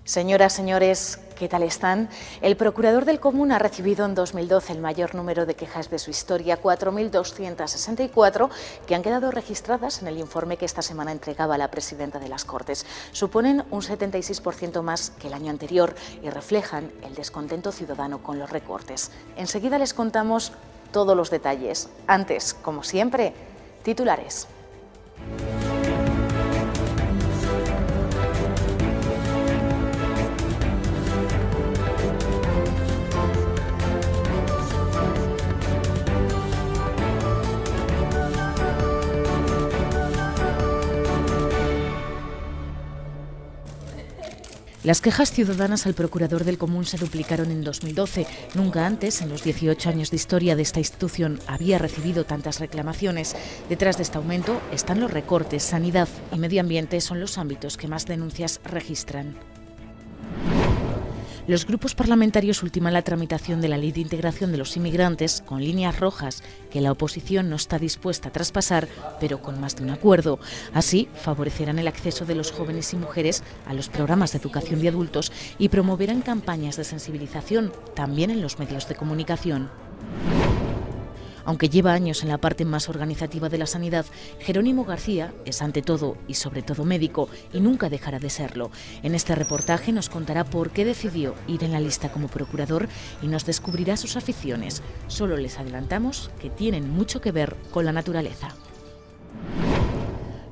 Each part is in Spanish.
Señoras, señores, ¿qué tal están? El procurador del Común ha recibido en 2012 el mayor número de quejas de su historia, 4.264, que han quedado registradas en el informe que esta semana entregaba la presidenta de las Cortes. Suponen un 76% más que el año anterior y reflejan el descontento ciudadano con los recortes. Enseguida les contamos todos los detalles. Antes, como siempre, titulares. Las quejas ciudadanas al procurador del Común se duplicaron en 2012. Nunca antes, en los 18 años de historia de esta institución, había recibido tantas reclamaciones. Detrás de este aumento están los recortes. Sanidad y medio ambiente son los ámbitos que más denuncias registran. Los grupos parlamentarios ultiman la tramitación de la Ley de Integración de los Inmigrantes con líneas rojas que la oposición no está dispuesta a traspasar, pero con más de un acuerdo. Así, favorecerán el acceso de los jóvenes y mujeres a los programas de educación de adultos y promoverán campañas de sensibilización también en los medios de comunicación. Aunque lleva años en la parte más organizativa de la sanidad, Jerónimo García es ante todo y sobre todo médico y nunca dejará de serlo. En este reportaje nos contará por qué decidió ir en la lista como procurador y nos descubrirá sus aficiones. Solo les adelantamos que tienen mucho que ver con la naturaleza.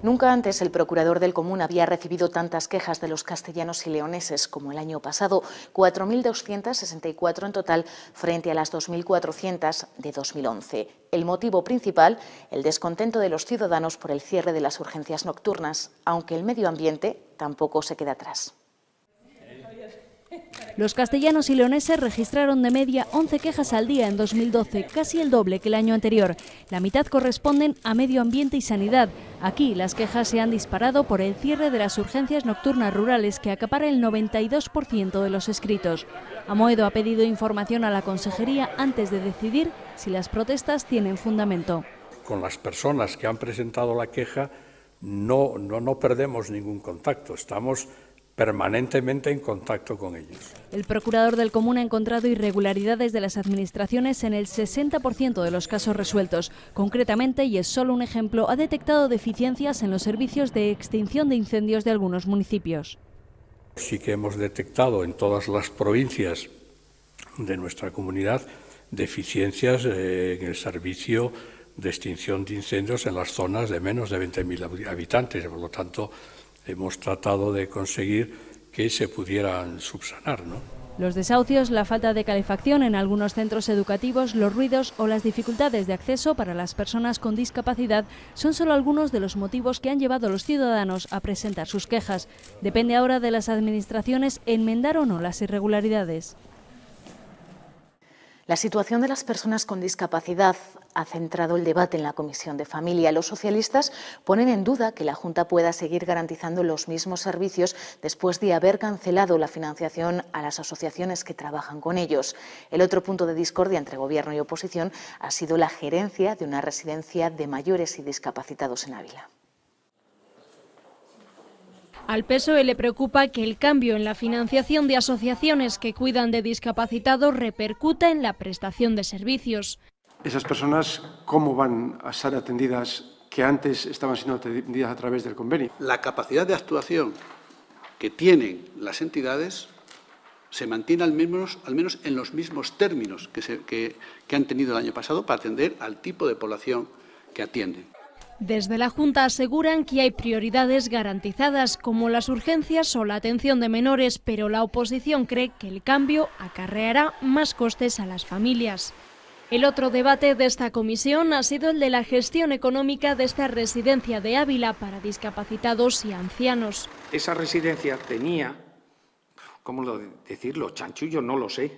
Nunca antes el procurador del Común había recibido tantas quejas de los castellanos y leoneses como el año pasado, 4.264 en total frente a las 2.400 de 2011. El motivo principal, el descontento de los ciudadanos por el cierre de las urgencias nocturnas, aunque el medio ambiente tampoco se queda atrás. Los castellanos y leoneses registraron de media 11 quejas al día en 2012, casi el doble que el año anterior. La mitad corresponden a medio ambiente y sanidad. Aquí las quejas se han disparado por el cierre de las urgencias nocturnas rurales, que acapara el 92% de los escritos. Amoedo ha pedido información a la consejería antes de decidir si las protestas tienen fundamento. Con las personas que han presentado la queja no perdemos ningún contacto, estamos permanentemente en contacto con ellos. El procurador del Común ha encontrado irregularidades de las administraciones en el 60% de los casos resueltos. Concretamente, y es solo un ejemplo, ha detectado deficiencias en los servicios de extinción de incendios de algunos municipios. Sí que hemos detectado en todas las provincias de nuestra comunidad deficiencias en el servicio de extinción de incendios en las zonas de menos de 20.000 habitantes. Por lo tanto, hemos tratado de conseguir que se pudieran subsanar, ¿no? Los desahucios, la falta de calefacción en algunos centros educativos, los ruidos o las dificultades de acceso para las personas con discapacidad son solo algunos de los motivos que han llevado a los ciudadanos a presentar sus quejas. Depende ahora de las administraciones enmendar o no las irregularidades. La situación de las personas con discapacidad ha centrado el debate en la Comisión de Familia. Los socialistas ponen en duda que la Junta pueda seguir garantizando los mismos servicios después de haber cancelado la financiación a las asociaciones que trabajan con ellos. El otro punto de discordia entre Gobierno y oposición ha sido la gerencia de una residencia de mayores y discapacitados en Ávila. Al PSOE le preocupa que el cambio en la financiación de asociaciones que cuidan de discapacitados repercuta en la prestación de servicios. Esas personas, ¿cómo van a ser atendidas que antes estaban siendo atendidas a través del convenio? La capacidad de actuación que tienen las entidades se mantiene al menos en los mismos términos que han tenido el año pasado para atender al tipo de población que atienden. Desde la Junta aseguran que hay prioridades garantizadas como las urgencias o la atención de menores, pero la oposición cree que el cambio acarreará más costes a las familias. El otro debate de esta comisión ha sido el de la gestión económica de esta residencia de Ávila para discapacitados y ancianos. Esa residencia tenía, ¿cómo decirlo? Chanchullo, no lo sé.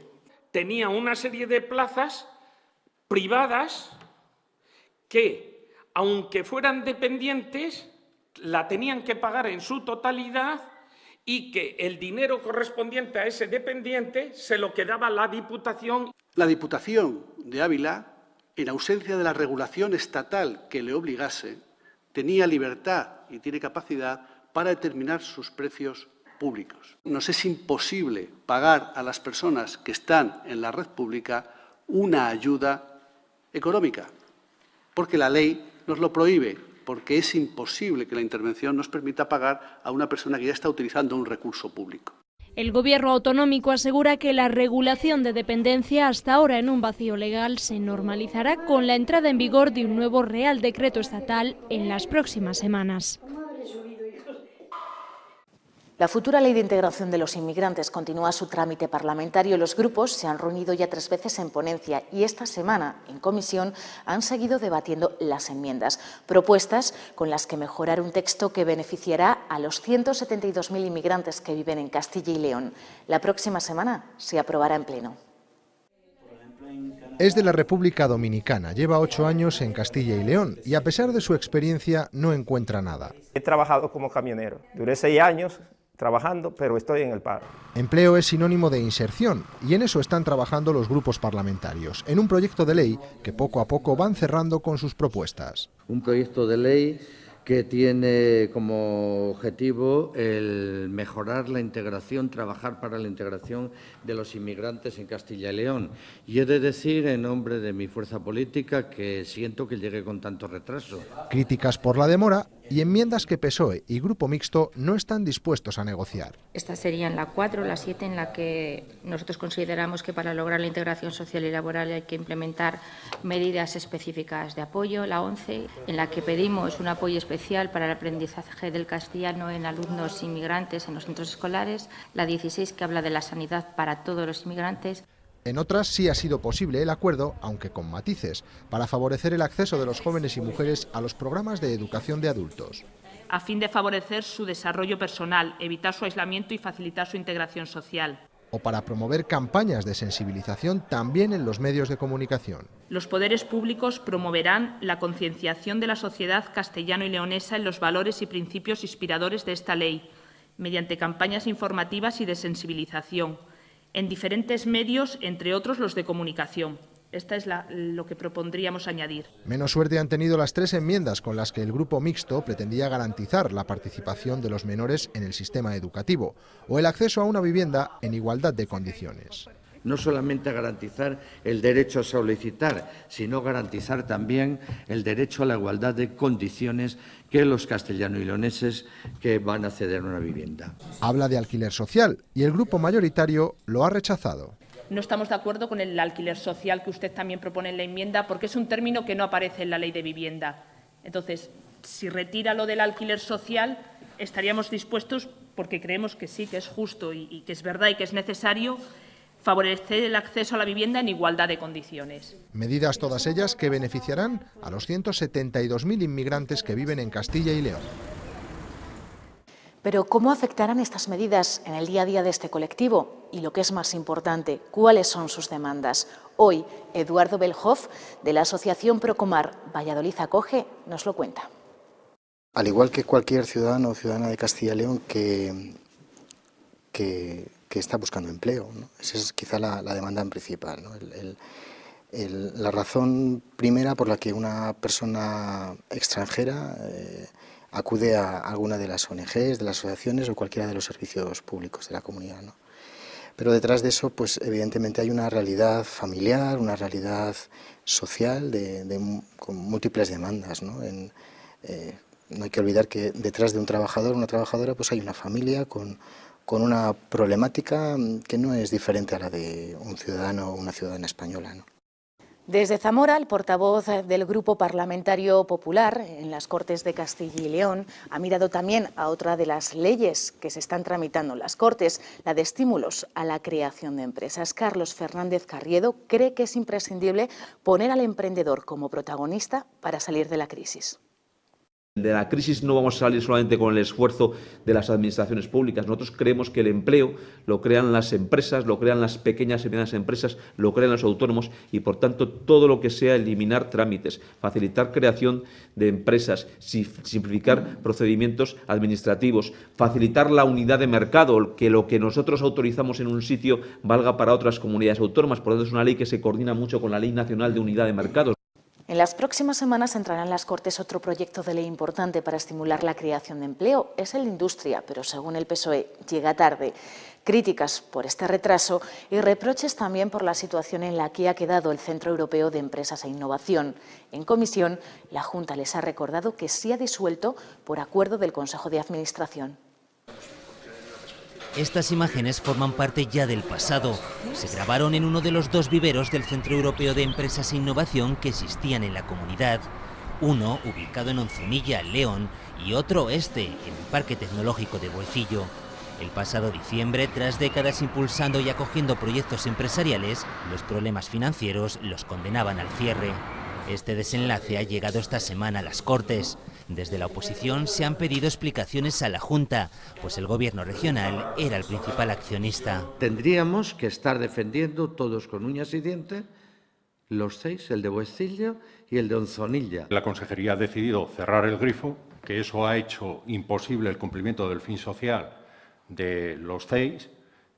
Tenía una serie de plazas privadas que, aunque fueran dependientes, la tenían que pagar en su totalidad y que el dinero correspondiente a ese dependiente se lo quedaba la Diputación. La Diputación de Ávila, en ausencia de la regulación estatal que le obligase, tenía libertad y tiene capacidad para determinar sus precios públicos. Nos es imposible pagar a las personas que están en la red pública una ayuda económica, porque la ley nos lo prohíbe, porque es imposible que la intervención nos permita pagar a una persona que ya está utilizando un recurso público. El Gobierno autonómico asegura que la regulación de dependencia, hasta ahora en un vacío legal, se normalizará con la entrada en vigor de un nuevo Real Decreto estatal en las próximas semanas. La futura Ley de Integración de los Inmigrantes continúa su trámite parlamentario. Los grupos se han reunido ya 3 veces en ponencia y esta semana en comisión han seguido debatiendo las enmiendas, propuestas con las que mejorar un texto que beneficiará a los 172.000 inmigrantes que viven en Castilla y León. La próxima semana se aprobará en pleno. Es de la República Dominicana, lleva 8 años en Castilla y León y a pesar de su experiencia no encuentra nada. He trabajado como camionero, duré 6 años trabajando, pero estoy en el paro. Empleo es sinónimo de inserción y en eso están trabajando los grupos parlamentarios, en un proyecto de ley que poco a poco van cerrando con sus propuestas. Un proyecto de ley que tiene como objetivo el mejorar la integración, trabajar para la integración de los inmigrantes en Castilla y León. Y he de decir, en nombre de mi fuerza política, que siento que llegue con tanto retraso. Críticas por la demora y enmiendas que PSOE y Grupo Mixto no están dispuestos a negociar. Esta sería la 4, la 7, en la que nosotros consideramos que para lograr la integración social y laboral hay que implementar medidas específicas de apoyo, la 11, en la que pedimos un apoyo especial para el aprendizaje del castellano en alumnos inmigrantes en los centros escolares, la 16, que habla de la sanidad para todos los inmigrantes. En otras sí ha sido posible el acuerdo, aunque con matices, para favorecer el acceso de los jóvenes y mujeres a los programas de educación de adultos. A fin de favorecer su desarrollo personal, evitar su aislamiento y facilitar su integración social. O para promover campañas de sensibilización también en los medios de comunicación. Los poderes públicos promoverán la concienciación de la sociedad castellano y leonesa en los valores y principios inspiradores de esta ley, mediante campañas informativas y de sensibilización, en diferentes medios, entre otros los de comunicación. Esta es lo que propondríamos añadir. Menos suerte han tenido las 3 enmiendas con las que el Grupo Mixto pretendía garantizar la participación de los menores en el sistema educativo o el acceso a una vivienda en igualdad de condiciones. No solamente garantizar el derecho a solicitar, sino garantizar también el derecho a la igualdad de condiciones que los castellano y leoneses que van a acceder a una vivienda. Habla de alquiler social y el grupo mayoritario lo ha rechazado. No estamos de acuerdo con el alquiler social que usted también propone en la enmienda, porque es un término que no aparece en la ley de vivienda. Entonces, si retira lo del alquiler social, estaríamos dispuestos, porque creemos que sí, que es justo y que es verdad y que es necesario, favorecer el acceso a la vivienda en igualdad de condiciones. Medidas todas ellas que beneficiarán a los 172.000 inmigrantes que viven en Castilla y León. Pero ¿cómo afectarán estas medidas en el día a día de este colectivo? Y lo que es más importante, ¿cuáles son sus demandas? Hoy, Eduardo Belhoff, de la asociación Procomar Valladolid Acoge, nos lo cuenta. Al igual que cualquier ciudadano o ciudadana de Castilla y León que está buscando empleo, ¿no? Esa es quizá la demanda principal, ¿no? La razón primera por la que una persona extranjera acude a alguna de las ONGs, de las asociaciones o cualquiera de los servicios públicos de la comunidad, ¿no? Pero detrás de eso, pues evidentemente hay una realidad familiar, una realidad social con múltiples demandas, ¿no? No hay que olvidar que detrás de un trabajador o una trabajadora pues hay una familia con una problemática que no es diferente a la de un ciudadano o una ciudadana española, ¿no? Desde Zamora, el portavoz del Grupo Parlamentario Popular en las Cortes de Castilla y León ha mirado también a otra de las leyes que se están tramitando en las Cortes, la de estímulos a la creación de empresas. Carlos Fernández Carriedo cree que es imprescindible poner al emprendedor como protagonista para salir de la crisis. De la crisis no vamos a salir solamente con el esfuerzo de las administraciones públicas. Nosotros creemos que el empleo lo crean las empresas, lo crean las pequeñas y medianas empresas, lo crean los autónomos y, por tanto, todo lo que sea eliminar trámites, facilitar creación de empresas, simplificar procedimientos administrativos, facilitar la unidad de mercado, que lo que nosotros autorizamos en un sitio valga para otras comunidades autónomas. Por tanto, es una ley que se coordina mucho con la Ley Nacional de Unidad de Mercados. En las próximas semanas entrará en las Cortes otro proyecto de ley importante para estimular la creación de empleo. Es el de industria, pero según el PSOE llega tarde. Críticas por este retraso y reproches también por la situación en la que ha quedado el Centro Europeo de Empresas e Innovación. En comisión, la Junta les ha recordado que sí ha disuelto por acuerdo del Consejo de Administración. Estas imágenes forman parte ya del pasado. Se grabaron en uno de los 2 viveros del Centro Europeo de Empresas e Innovación que existían en la comunidad. Uno ubicado en Oncionilla, León, y otro en el Parque Tecnológico de Boecillo. El pasado diciembre, tras décadas impulsando y acogiendo proyectos empresariales, los problemas financieros los condenaban al cierre. Este desenlace ha llegado esta semana a las Cortes. Desde la oposición se han pedido explicaciones a la Junta, pues el Gobierno regional era el principal accionista. Tendríamos que estar defendiendo todos con uñas y dientes los 6, el de Boecillo y el de Onzonilla. La Consejería ha decidido cerrar el grifo, que eso ha hecho imposible el cumplimiento del fin social de los 6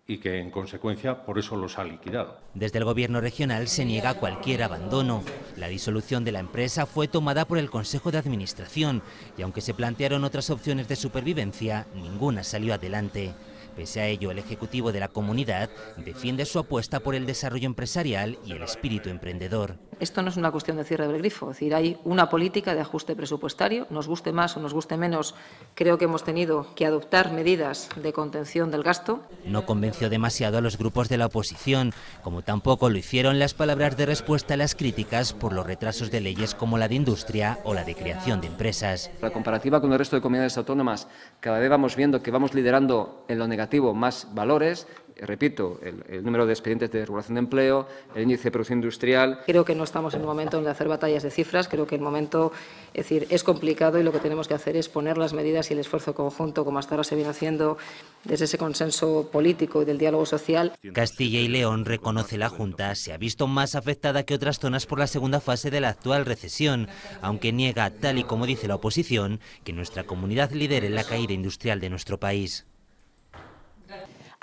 y que, en consecuencia, por eso los ha liquidado. Desde el Gobierno regional se niega cualquier abandono. La disolución de la empresa fue tomada por el Consejo de Administración y, aunque se plantearon otras opciones de supervivencia, ninguna salió adelante. Pese a ello, el Ejecutivo de la comunidad defiende su apuesta por el desarrollo empresarial y el espíritu emprendedor. Esto no es una cuestión de cierre del grifo, es decir, hay una política de ajuste presupuestario, nos guste más o nos guste menos, creo que hemos tenido que adoptar medidas de contención del gasto. No convenció demasiado a los grupos de la oposición, como tampoco lo hicieron las palabras de respuesta a las críticas por los retrasos de leyes como la de industria o la de creación de empresas. La comparativa con el resto de comunidades autónomas, cada vez vamos viendo que vamos liderando en lo negativo más valores. Repito, el número de expedientes de regulación de empleo, el índice de producción industrial. Creo que no estamos en un momento de hacer batallas de cifras, creo que el momento es complicado y lo que tenemos que hacer es poner las medidas y el esfuerzo conjunto, como hasta ahora se viene haciendo desde ese consenso político y del diálogo social. Castilla y León, reconoce la Junta, se ha visto más afectada que otras zonas por la segunda fase de la actual recesión, aunque niega, tal y como dice la oposición, que nuestra comunidad lidere la caída industrial de nuestro país.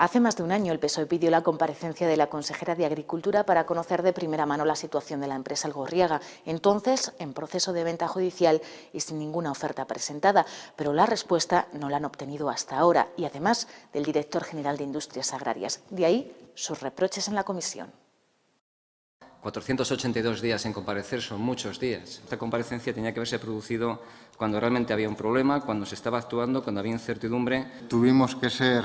Hace más de un año el PSOE pidió la comparecencia de la consejera de Agricultura para conocer de primera mano la situación de la empresa El Gorriaga, entonces en proceso de venta judicial y sin ninguna oferta presentada, pero la respuesta no la han obtenido hasta ahora y además del director general de Industrias Agrarias. De ahí sus reproches en la comisión. 482 días en comparecer son muchos días. Esta comparecencia tenía que haberse producido cuando realmente había un problema, cuando se estaba actuando, cuando había incertidumbre. Tuvimos que ser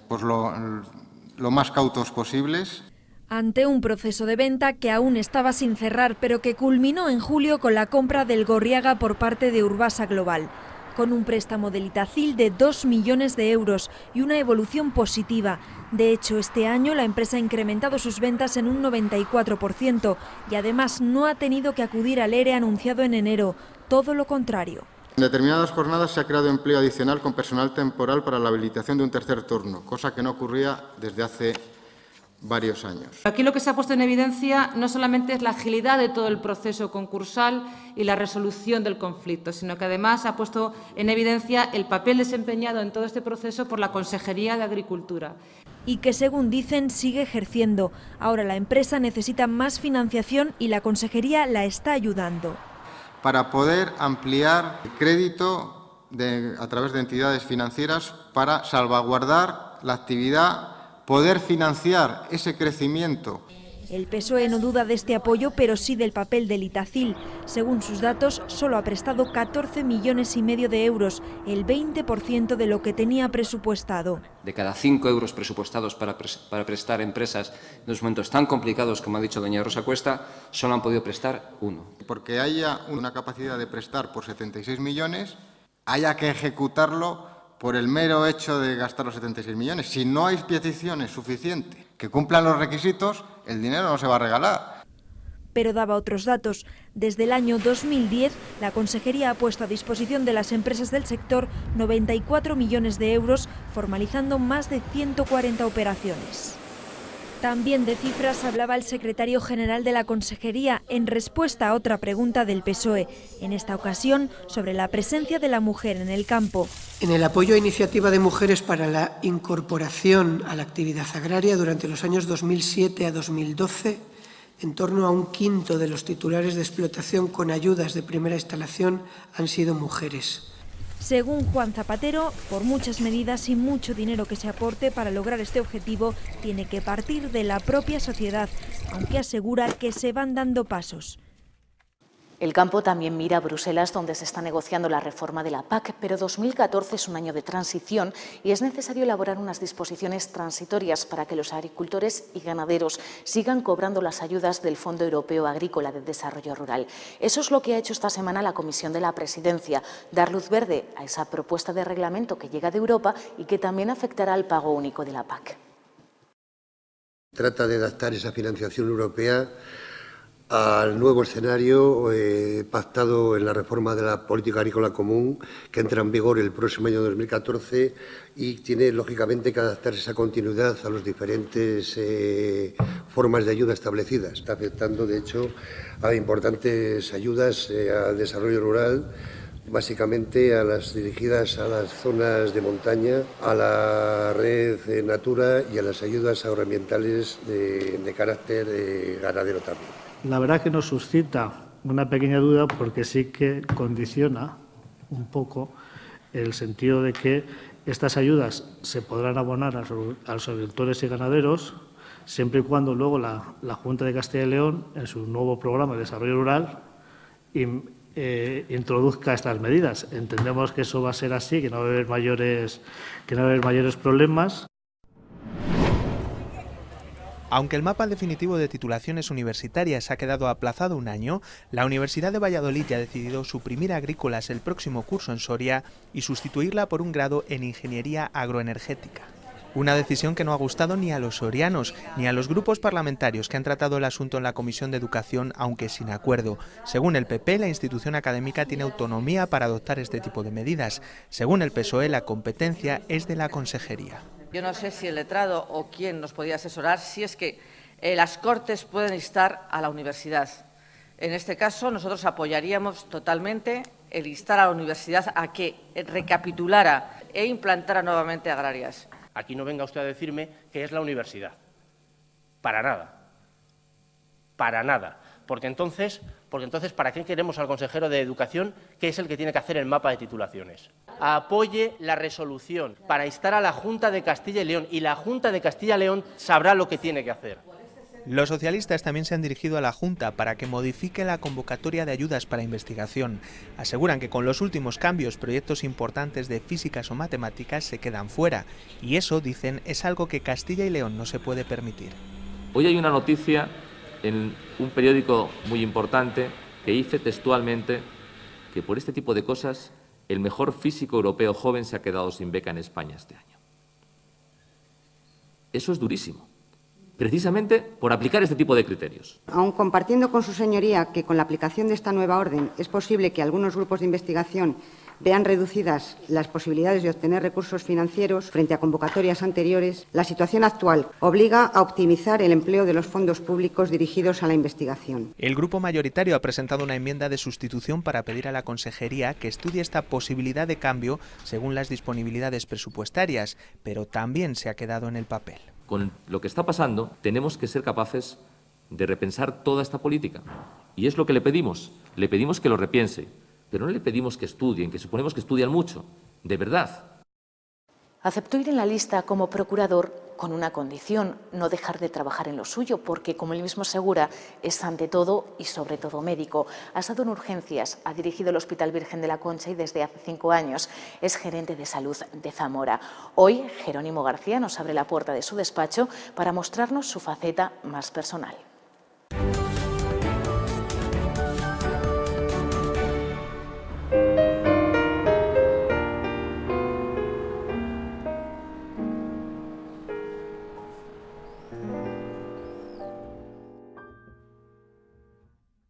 pues lo más cautos posibles. Ante un proceso de venta que aún estaba sin cerrar, pero que culminó en julio con la compra del Gorriaga por parte de Urbasa Global, con un préstamo del Itacil de 2 millones de euros y una evolución positiva. De hecho, este año la empresa ha incrementado sus ventas en un 94% y además no ha tenido que acudir al ERE anunciado en enero, todo lo contrario. En determinadas jornadas se ha creado empleo adicional con personal temporal para la habilitación de un tercer turno, cosa que no ocurría desde hace varios años. Aquí lo que se ha puesto en evidencia no solamente es la agilidad de todo el proceso concursal y la resolución del conflicto, sino que además ha puesto en evidencia el papel desempeñado en todo este proceso por la Consejería de Agricultura. Y que, según dicen, sigue ejerciendo. Ahora la empresa necesita más financiación y la Consejería la está ayudando. Para poder ampliar el crédito a través de entidades financieras para salvaguardar la actividad, poder financiar ese crecimiento. El PSOE no duda de este apoyo, pero sí del papel del Itacil. Según sus datos, solo ha prestado 14,5 millones de euros, el 20% de lo que tenía presupuestado. De cada 5 euros presupuestados para prestar empresas en unos momentos tan complicados, como ha dicho doña Rosa Cuesta, solo han podido prestar 1. Porque haya una capacidad de prestar por 76 millones, haya que ejecutarlo por el mero hecho de gastar los 76 millones. Si no hay peticiones suficientes que cumplan los requisitos, el dinero no se va a regalar. Pero daba otros datos. Desde el año 2010, la Consejería ha puesto a disposición de las empresas del sector 94 millones de euros, formalizando más de 140 operaciones. También de cifras hablaba el secretario general de la Consejería en respuesta a otra pregunta del PSOE, en esta ocasión sobre la presencia de la mujer en el campo. En el apoyo a iniciativa de mujeres para la incorporación a la actividad agraria durante los años 2007 a 2012, En torno a un quinto de los titulares de explotación con ayudas de primera instalación han sido mujeres. Según Juan Zapatero, por muchas medidas y mucho dinero que se aporte para lograr este objetivo, tiene que partir de la propia sociedad, aunque asegura que se van dando pasos. El campo también mira a Bruselas, donde se está negociando la reforma de la PAC, pero 2014 es un año de transición y es necesario elaborar unas disposiciones transitorias para que los agricultores y ganaderos sigan cobrando las ayudas del Fondo Europeo Agrícola de Desarrollo Rural. Eso es lo que ha hecho esta semana la Comisión de la Presidencia, dar luz verde a esa propuesta de reglamento que llega de Europa y que también afectará al pago único de la PAC. Trata de adaptar esa financiación europea al nuevo escenario pactado en la reforma de la política agrícola común, que entra en vigor el próximo año 2014 y tiene, lógicamente, que adaptarse esa continuidad a las diferentes formas de ayuda establecidas. Está afectando, de hecho, a importantes ayudas al desarrollo rural, básicamente a las dirigidas a las zonas de montaña, a la red Natura y a las ayudas agroambientales de carácter ganadero también. La verdad que nos suscita una pequeña duda porque sí que condiciona un poco el sentido de que estas ayudas se podrán abonar a los agricultores y ganaderos siempre y cuando luego la Junta de Castilla y León, en su nuevo programa de desarrollo rural, introduzca estas medidas. Entendemos que eso va a ser así, que no va a haber mayores problemas. Aunque el mapa definitivo de titulaciones universitarias ha quedado aplazado un año, la Universidad de Valladolid ya ha decidido suprimir agrícolas el próximo curso en Soria y sustituirla por un grado en Ingeniería Agroenergética. Una decisión que no ha gustado ni a los sorianos ni a los grupos parlamentarios que han tratado el asunto en la Comisión de Educación, aunque sin acuerdo. Según el PP, la institución académica tiene autonomía para adoptar este tipo de medidas. Según el PSOE, la competencia es de la Consejería. Yo no sé si el letrado o quién nos podría asesorar si es que las Cortes pueden instar a la universidad. En este caso, nosotros apoyaríamos totalmente el instar a la universidad a que recapitulara e implantara nuevamente agrarias. Aquí no venga usted a decirme que es la universidad. Para nada. Para nada. Porque entonces, ¿para qué queremos al consejero de Educación, que es el que tiene que hacer el mapa de titulaciones? Apoye la resolución para instar a la Junta de Castilla y León, y la Junta de Castilla y León sabrá lo que tiene que hacer. Los socialistas también se han dirigido a la Junta para que modifique la convocatoria de ayudas para investigación. Aseguran que con los últimos cambios, proyectos importantes de físicas o matemáticas se quedan fuera. Y eso, dicen, es algo que Castilla y León no se puede permitir. Hoy hay una noticia en un periódico muy importante que dice textualmente que por este tipo de cosas el mejor físico europeo joven se ha quedado sin beca en España este año. Eso es durísimo, precisamente por aplicar este tipo de criterios. Aun compartiendo con su señoría que con la aplicación de esta nueva orden es posible que algunos grupos de investigación vean reducidas las posibilidades de obtener recursos financieros frente a convocatorias anteriores, la situación actual obliga a optimizar el empleo de los fondos públicos dirigidos a la investigación. El grupo mayoritario ha presentado una enmienda de sustitución para pedir a la Consejería que estudie esta posibilidad de cambio según las disponibilidades presupuestarias, pero también se ha quedado en el papel. Con lo que está pasando, tenemos que ser capaces de repensar toda esta política. Y es lo que le pedimos que lo repiense. Pero no le pedimos que estudien, que suponemos que estudian mucho, de verdad. Aceptó ir en la lista como procurador con una condición, no dejar de trabajar en lo suyo, porque, como él mismo asegura, es ante todo y sobre todo médico. Ha estado en urgencias, ha dirigido el Hospital Virgen de la Concha y desde hace 5 años es gerente de salud de Zamora. Hoy, Jerónimo García nos abre la puerta de su despacho para mostrarnos su faceta más personal.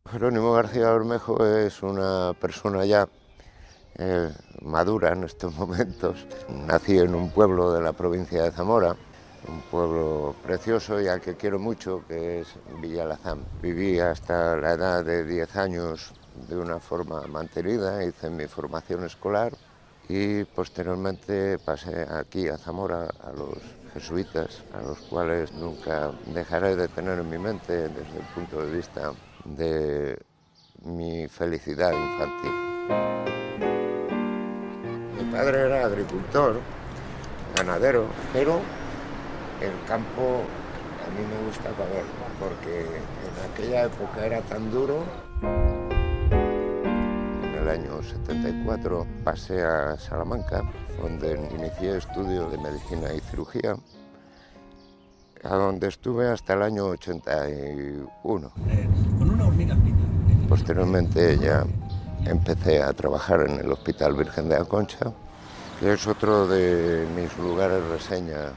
Jerónimo García Bermejo es una persona ya madura en estos momentos. Nací en un pueblo de la provincia de Zamora, un pueblo precioso y al que quiero mucho, que es Villalazán. Viví hasta la edad de 10 años de una forma mantenida, hice mi formación escolar y posteriormente pasé aquí a Zamora a los jesuitas, a los cuales nunca dejaré de tener en mi mente desde el punto de vista de mi felicidad infantil. Mi padre era agricultor, ganadero, pero el campo a mí me gustaba verlo, porque en aquella época era tan duro. En el año 74 pasé a Salamanca, donde inicié estudios de medicina y cirugía, a donde estuve hasta el año 81. Con una hormiga frita. Posteriormente ya empecé a trabajar en el Hospital Virgen de Aconcha, que es otro de mis lugares de reseña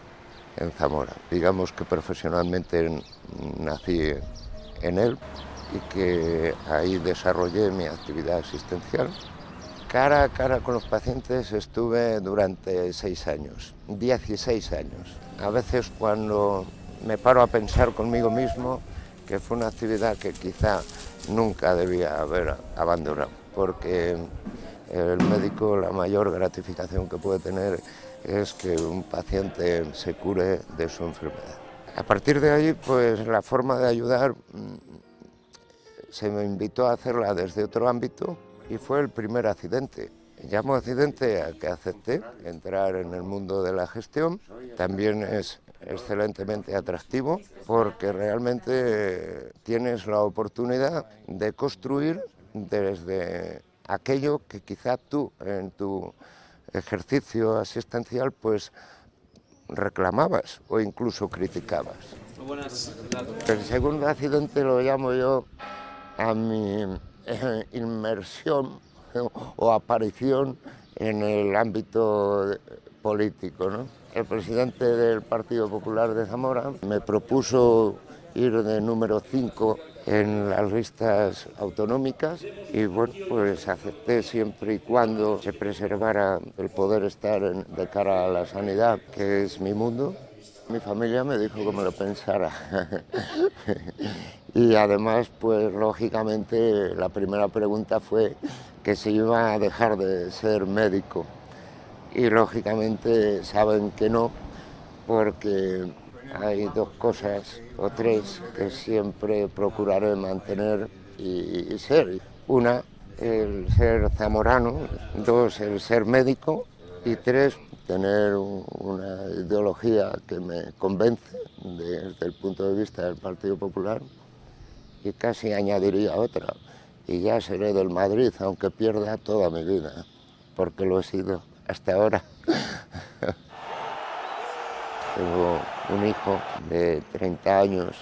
en Zamora. Digamos que profesionalmente nací en él y que ahí desarrollé mi actividad asistencial. Cara a cara con los pacientes estuve durante 6 años, 16 años. A veces cuando me paro a pensar conmigo mismo que fue una actividad que quizá nunca debía haber abandonado, porque el médico la mayor gratificación que puede tener es que un paciente se cure de su enfermedad. A partir de ahí, pues la forma de ayudar se me invitó a hacerla desde otro ámbito y fue el primer accidente. Llamo accidente a que acepté entrar en el mundo de la gestión. También es excelentemente atractivo porque realmente tienes la oportunidad de construir desde aquello que quizá tú en tu ejercicio asistencial pues reclamabas o incluso criticabas. El segundo accidente lo llamo yo a mi inmersión o aparición en el ámbito político, ¿no? El presidente del Partido Popular de Zamora me propuso ir de número 5 en las listas autonómicas y bueno, pues acepté siempre y cuando se preservara el poder estar de cara a la sanidad, que es mi mundo. Mi familia me dijo que me lo pensara y además, pues lógicamente la primera pregunta fue que si iba a dejar de ser médico y lógicamente saben que no, porque hay 2 cosas o 3 que siempre procuraré mantener y ser. Una, el ser zamorano; 2, el ser médico; y 3, tener una ideología que me convence desde el punto de vista del Partido Popular, y casi añadiría otra: y ya seré del Madrid aunque pierda toda mi vida, porque lo he sido hasta ahora. Tengo un hijo de 30 años,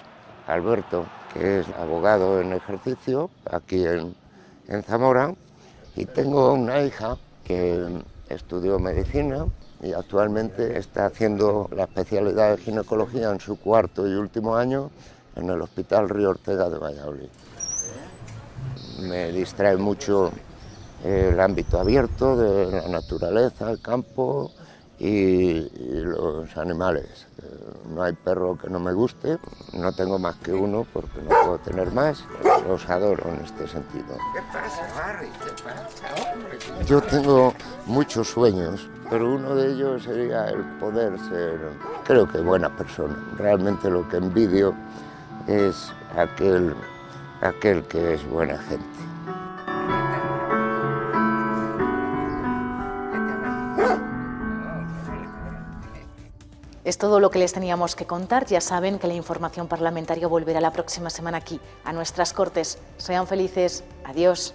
Alberto, que es abogado en ejercicio aquí en Zamora, y tengo una hija que estudió medicina y actualmente está haciendo la especialidad de ginecología en su 4º y último año en el Hospital Río Ortega de Valladolid. Me distrae mucho el ámbito abierto de la naturaleza, el campo y los animales. No hay perro que no me guste, no tengo más que uno porque no puedo tener más, los adoro en este sentido. ¿Qué pasa, Barry? ¿Qué pasa, hombre? Yo tengo muchos sueños, pero uno de ellos sería el poder ser, creo que buena persona. Realmente lo que envidio es aquel que es buena gente. Es todo lo que les teníamos que contar. Ya saben que la información parlamentaria volverá la próxima semana aquí, a nuestras Cortes. Sean felices. Adiós.